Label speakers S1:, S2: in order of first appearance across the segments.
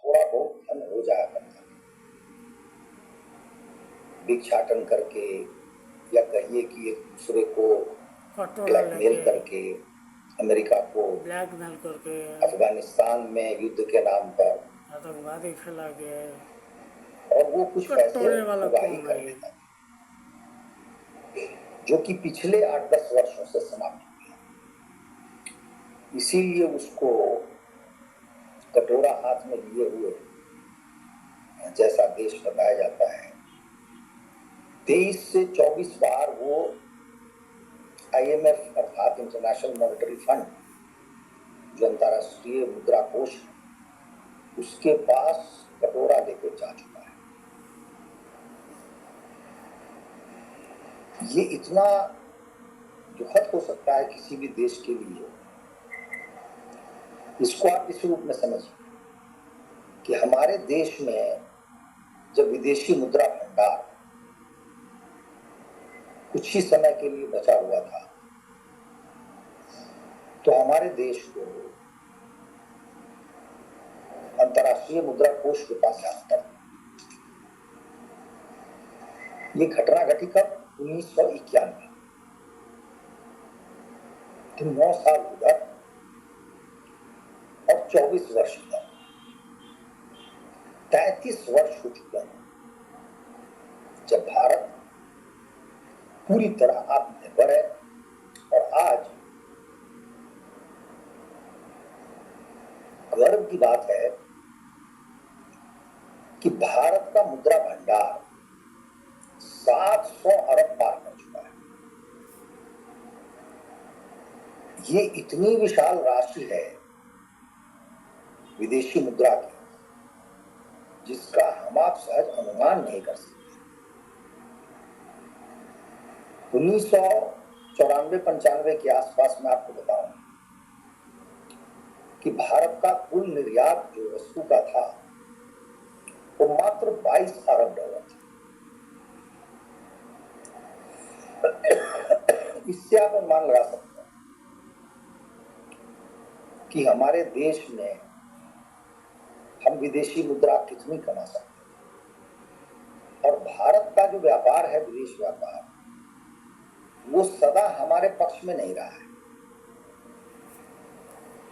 S1: थोड़ा बहुत धन हो जाया करता था, भिक्षाटन करके या कहिए कि एक दूसरे को ब्लैकमेल करके, अमेरिका को
S2: ब्लैकमेल करके,
S1: अफगानिस्तान में युद्ध के नाम पर
S2: आतंकवादी फैला के,
S1: और वो कुछ पैसे
S2: कटोरे वाला
S1: उगाही
S2: कौन
S1: कर
S2: है?
S1: लेता, जो कि पिछले 8-10 वर्षों से समाप्त हो गया। इसीलिए उसको कटोरा हाथ में लिए हुए जैसा देश बताया जाता है, 23 से 24 बार वो IMF अर्थात इंटरनेशनल मॉनेटरी फंड, जो अंतर्राष्ट्रीय मुद्रा कोष, उसके पास कटोरा लेकर जा चुका है। ये इतना दुखद हो सकता है किसी भी देश के लिए। इसको आप इस रूप में समझिए कि हमारे देश में जब विदेशी मुद्रा भंडार कुछ ही समय के लिए बचा हुआ था, तो हमारे देश को अंतर्राष्ट्रीय मुद्रा कोष के पास जाना पड़ा। ये घटना घटी कब? 1991। 9 साल उधर और 24 वर्ष उधर, 33 वर्ष हो चुके हैं जब भारत पूरी तरह आत्मनिर्भर है। और आज गर्व की बात है कि भारत का मुद्रा भंडार 700 अरब पार कर चुका है। ये इतनी विशाल राशि है विदेशी मुद्रा की, जिसका हम आप सहज अनुमान नहीं कर सकते। 1994-95 के आसपास में आपको बताऊं कि भारत का कुल निर्यात जो वस्तु का था वो मात्र 22 अरब डॉलर था। इससे आप अनुमान लगा सकते हैं कि हमारे देश में हम विदेशी मुद्रा कितनी कमा सकते हैं। और भारत का जो व्यापार है, विदेश व्यापार, वो सदा हमारे पक्ष में नहीं रहा है,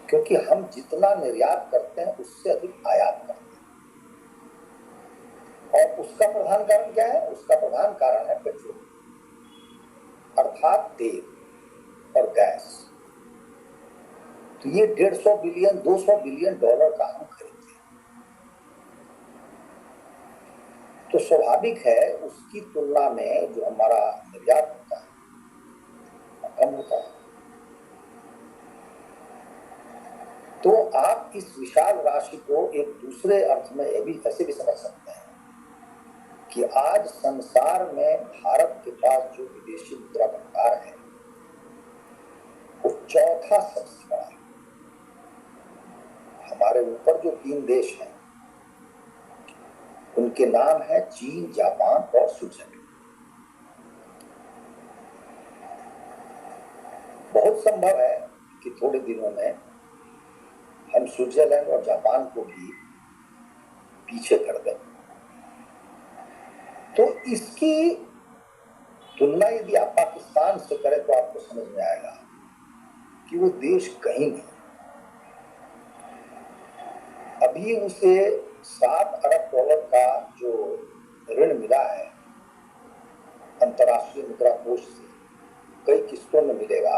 S1: क्योंकि हम जितना निर्यात करते हैं उससे अधिक आयात करते हैं। और उसका प्रधान कारण क्या है? उसका प्रधान कारण है पेट्रोल, अर्थात तेल और गैस। तो ये 150 बिलियन 200 बिलियन डॉलर का हम खरीदते हैं। तो स्वाभाविक है उसकी तुलना में जो हमारा निर्यात होता है कम होता है। तो आप इस विशाल राशि को एक दूसरे अर्थ में ऐसे भी समझ सकते हैं कि आज संसार में भारत के पास जो विदेशी मुद्रा भंडार है वो चौथा सबसे बड़ा है। हमारे ऊपर जो 3 देश हैं उनके नाम है चीन, जापान और स्विट्जरलैंड। बहुत संभव है कि थोड़े दिनों में हम स्विट्जरलैंड और जापान को भी पीछे कर दें। तो इसकी तुलना यदि आप पाकिस्तान से करें तो आपको समझ में आएगा कि वो देश कहीं नहीं। अभी उसे 7 अरब डॉलर का जो ऋण मिला है अंतर्राष्ट्रीय मुद्रा कोष से, कई किस्तों में मिलेगा।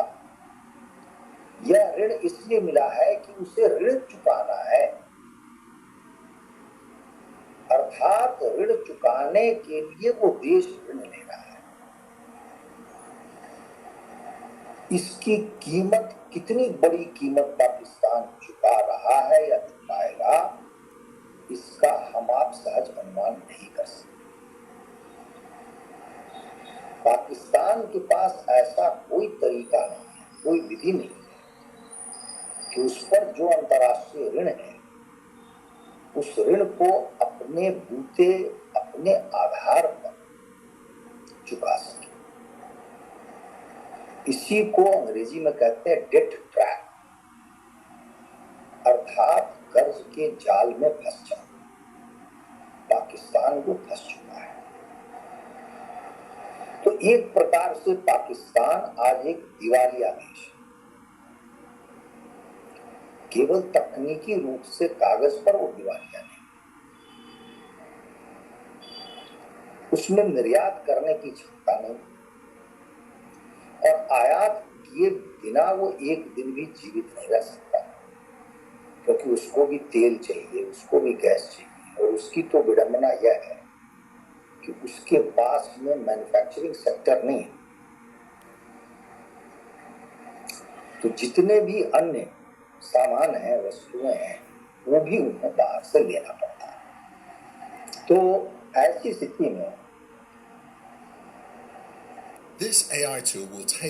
S1: यह ऋण इसलिए मिला है कि उसे ऋण चुकाना है, अर्थात ऋण चुकाने के लिए वो देश ऋण ले रहा है। इसकी कीमत, कितनी बड़ी कीमत पाकिस्तान चुका रहा है या चुकाएगा, इसका हम आप सहज अनुमान नहीं कर सकते। पाकिस्तान के पास ऐसा कोई तरीका नहीं है, कोई विधि नहीं है कि उस पर जो अंतर्राष्ट्रीय ऋण है उस ऋण को अपने बूते, अपने आधार पर चुका सके। इसी को अंग्रेजी में कहते हैं डेट ट्रैप, अर्थात कर्ज कर्ज के जाल में फंस जाओ। पाकिस्तान को फंस चुका है। तो एक प्रकार से पाकिस्तान आज एक दिवालिया देश है। केवल तकनीकी रूप से कागज पर वो दिवालिया नहीं, उसमें निर्यात करने की क्षमता नहीं, और आयात किए बिना वो एक दिन भी जीवित नहीं रह सकता, क्योंकि उसको भी तेल चाहिए, उसको भी गैस चाहिए, और उसकी तो विडंबना यह है कि उसके पास में मैन्युफैक्चरिंग सेक्टर नहीं है। तो जितने भी अन्य सामान हैं, वस्तुएं हैं, वो भी उन्हें बाहर से लेना पड़ता है। तो ऐसी स्थिति में
S3: This AI tool will take